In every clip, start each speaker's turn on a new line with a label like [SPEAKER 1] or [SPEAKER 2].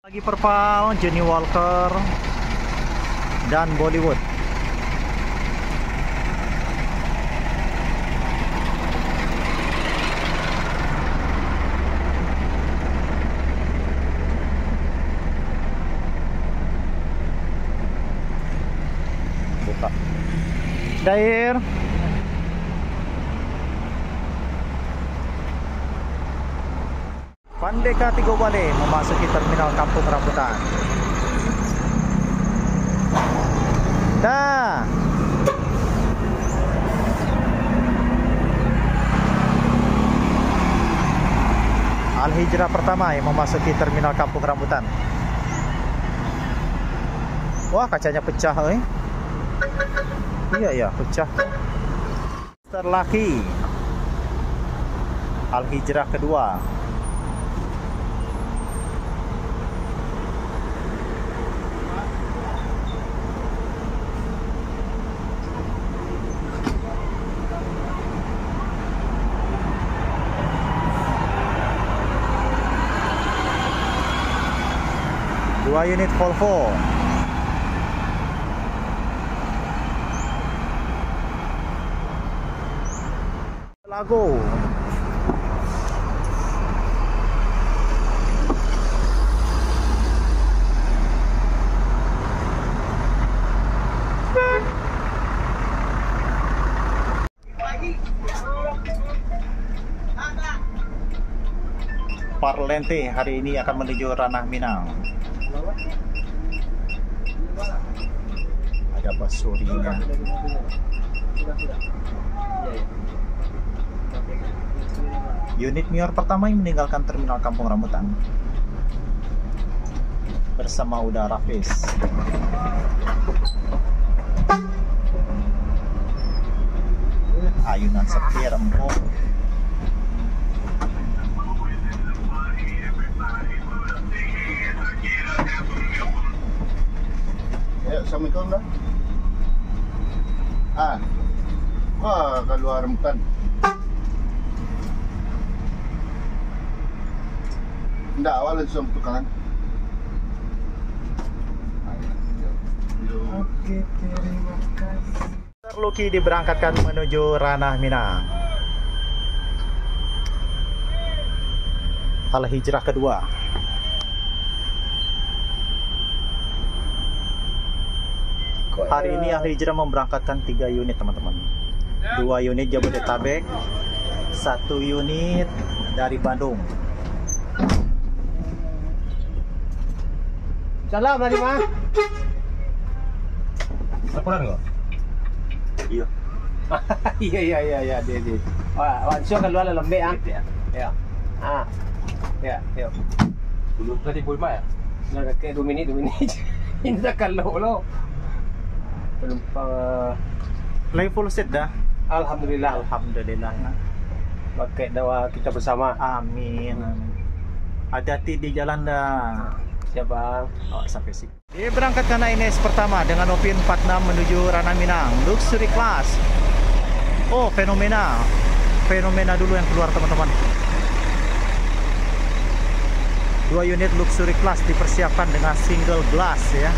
[SPEAKER 1] Lagi Perpal, Johnny Walker, dan Bollywood. Buka. Dair. Pandeka Tigobale memasuki terminal Kampung Rambutan. Dah. Al-Hijrah pertama yang memasuki terminal Kampung Rambutan. Wah, kacanya pecah, Iya, pecah. Terlaki. Al-Hijrah kedua. Dua unit Volvo. Lago. Parlente hari ini akan menuju Ranah Minang. Ada basurinya. Unit Mior pertama yang meninggalkan terminal Kampung Rambutan bersama udara Raffles. Ayunan setir empuk.
[SPEAKER 2] Assalamualaikum dah. Wah, keluar Rambutan. Enggak, awal langsung tukangan. Oke, terima kasih.
[SPEAKER 1] Luki diberangkatkan menuju Ranah Minang. Al-Hijrah kedua. Hari ini Al-Hijrah memberangkatkan 3 unit, teman-teman. 2 unit Jabodetabek, 1 unit dari Bandung.
[SPEAKER 3] Salam dari mana?
[SPEAKER 1] Laporan nggak? Iya.
[SPEAKER 3] Iya, dia. Wah, wansyo keluar lembek ya. Ya. Ya.
[SPEAKER 4] Belum tadi pulma ya?
[SPEAKER 3] Nah, kayak 2 menit. Ini dah kalau lo. Penumpang
[SPEAKER 1] Lagi full set dah.
[SPEAKER 3] Alhamdulillah. Pakai doa kita bersama.
[SPEAKER 1] Amin. Hati-hati di jalan dah.
[SPEAKER 3] Siapa?
[SPEAKER 1] Sampai sini. Diberangkatkan ANS pertama dengan OP 46 menuju Ranah Minang, luxury class. Oh, fenomena dulu yang keluar, teman-teman. 2 unit luxury class dipersiapkan dengan single glass ya.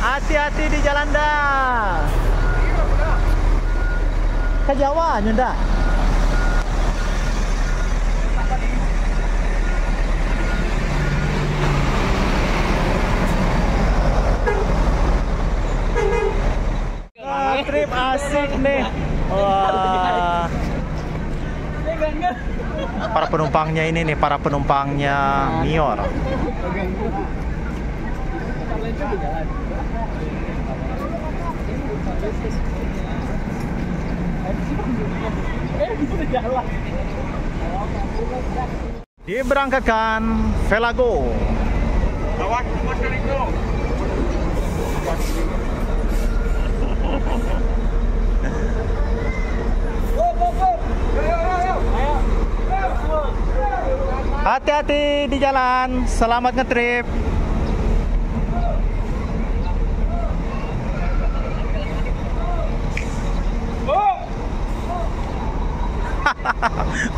[SPEAKER 1] Hati-hati di jalan dah. Ke Jawa nyenda. Trip asik nih. Wah. Para penumpangnya ini nih, para penumpangnya Mior. Diberangkatkan Velago. Hati-hati di jalan, selamat ngetrip.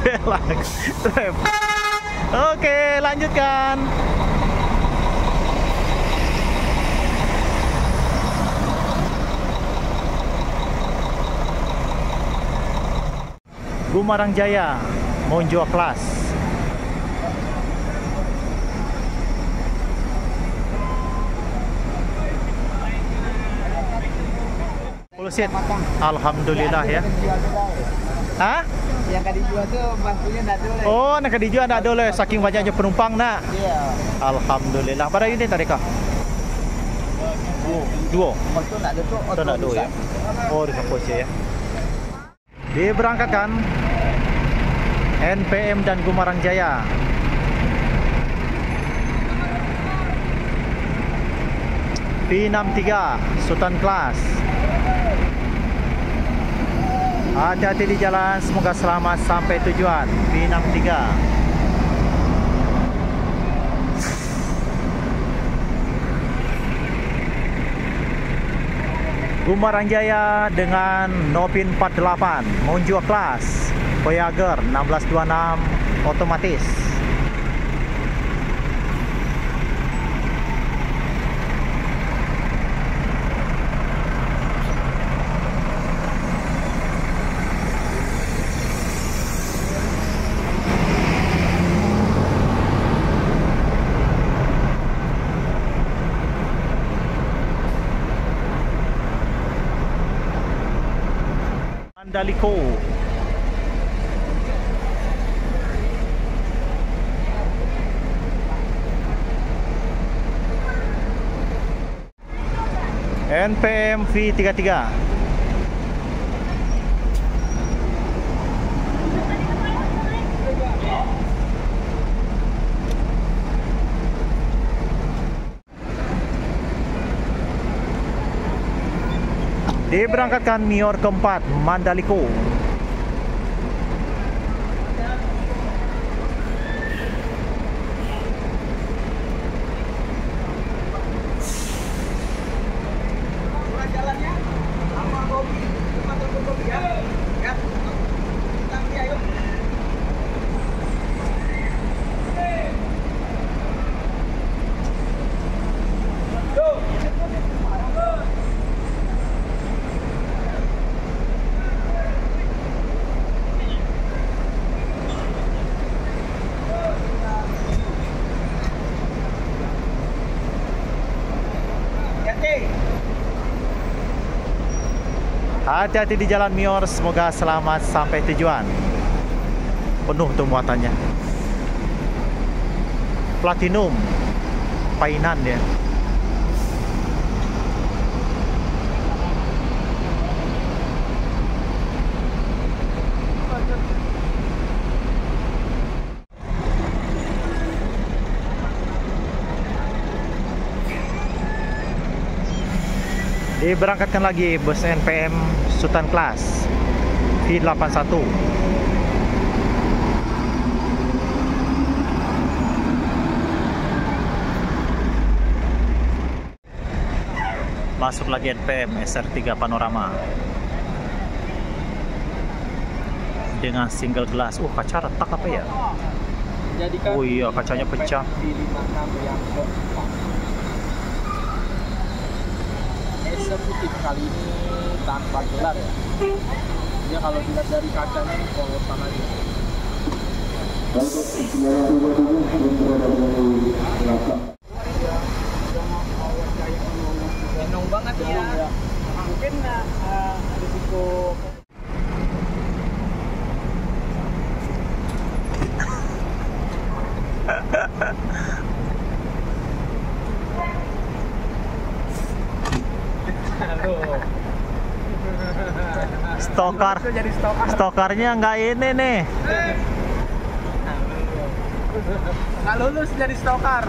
[SPEAKER 1] Belak. Trap. Oke, lanjutkan. Gumarang Jaya, Monjo Kelas. Pulusit. Alhamdulillah ya. Hah?
[SPEAKER 5] Yang kali dijual tuh bangkunya nggak ada.
[SPEAKER 1] Oh, nak dijual ndak ada oleh saking banyaknya penumpang nak.
[SPEAKER 5] Iya.
[SPEAKER 1] Alhamdulillah. Pada unit tadi kah? Dua.
[SPEAKER 5] Waktu nggak ada tuh.
[SPEAKER 1] Itu nak dua ya. Oh, di kampus ya. Diberangkatkan NPM dan Gumarang Jaya. P63 Sultan Kelas. Hati-hati di jalan, semoga selamat sampai tujuan. P63. Gumarang Jaya dengan Nopin 48 Monjo Kelas, Voyager 1626 otomatis. Mandaliko. NPM V33. Diberangkatkan Mior keempat Mandaliko. Hati-hati di jalan Mior, semoga selamat sampai tujuan. Penuh tuh muatannya. Platinum, painan dia. Diberangkatkan lagi bus NPM Sultan Kelas V81. Masuk lagi NPM SR3 Panorama dengan single glass. Kaca retak apa ya?
[SPEAKER 5] Jadikan
[SPEAKER 1] Oh iya, kacanya pecah.
[SPEAKER 5] di 56 yang keempat. Eksekutif kali ini tanpa gelar ya. Dia kalau dilihat dari kacanya ini polosan aja. Gendong banget ya. Mungkin risiko.
[SPEAKER 1] Stokarnya nggak ini nih.
[SPEAKER 5] Nggak lulus jadi stokar.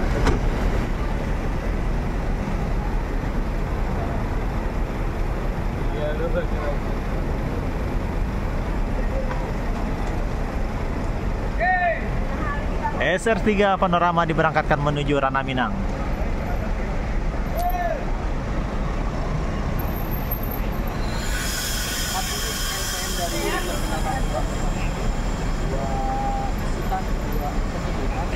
[SPEAKER 1] SR3 Panorama diberangkatkan menuju Ranah Minang.
[SPEAKER 5] Sultan, dua kemudian.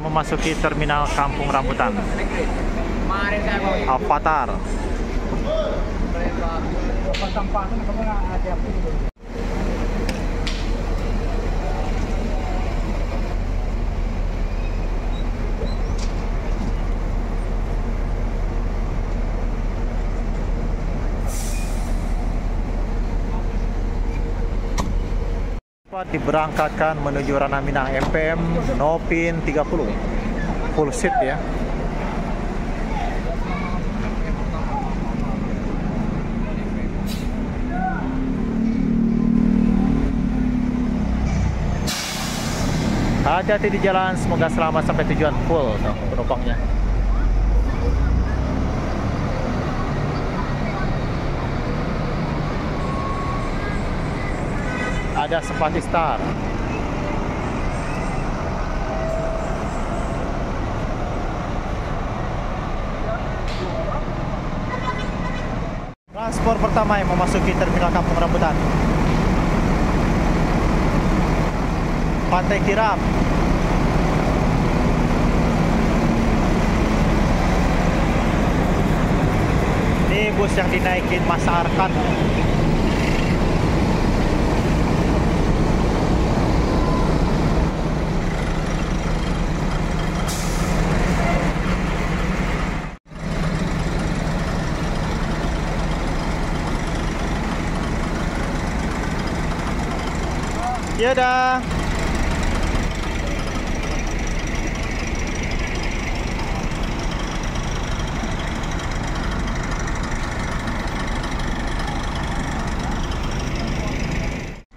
[SPEAKER 1] Memasuki terminal Kampung Rambutan. Avatar. Diberangkatkan menuju Ranah Minang MPM Nopin 30 full seat ya. Hati-hati di jalan, semoga selamat sampai tujuan full tuh, penumpangnya. Ada Simpati Star. Transport pertama yang memasuki terminal Kampung Rambutan. Pantai Tiram. Ini bus yang dinaikin Mas Arkan. Ya dah.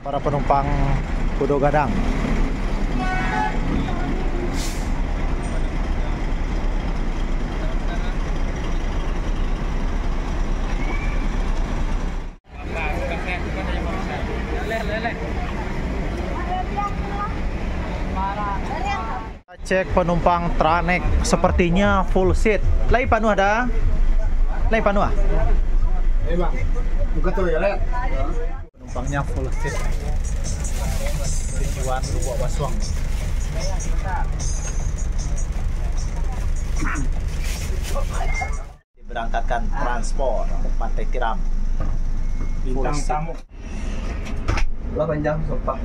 [SPEAKER 1] Para penumpang Pudo Gadang. Cek penumpang Tranek, sepertinya full seat. Lai panu ada? Lai panu ah?
[SPEAKER 2] Bang. Buka tuh ya, Len.
[SPEAKER 1] Penumpangnya full seat. Tujuan Lubuk Baswang. Diberangkatkan transport Pantai Tiram.
[SPEAKER 3] Bintang tamu. Lah panjang sopak.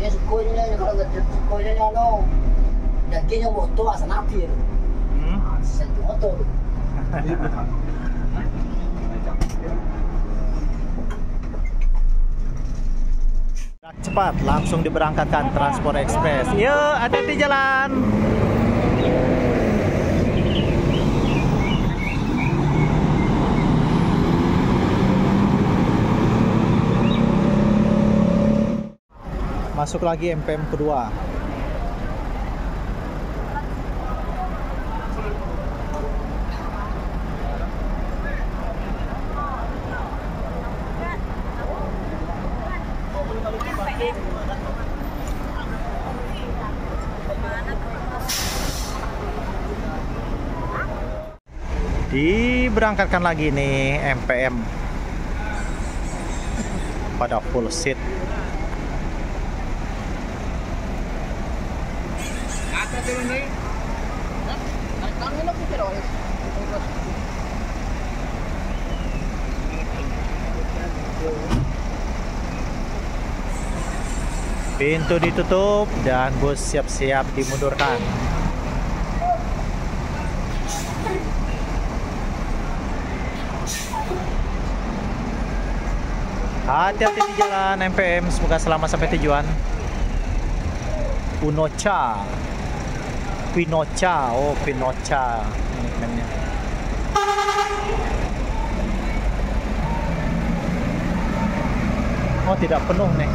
[SPEAKER 6] Ya sekolah kalau nggak sekolahnya no, dagingnya motor asal napi itu. Satu motor.
[SPEAKER 1] Cepat, langsung diberangkatkan transport ekspres. Yuk, hati-hati jalan. Masuk lagi MPM kedua. Diberangkatkan lagi nih MPM pada full seat. Pintu ditutup dan bus siap-siap dimundurkan. Hati-hati di jalan MPM, semoga selamat sampai tujuan. Pinocha, oh Pinocha nickname-nya. Oh tidak penuh nih.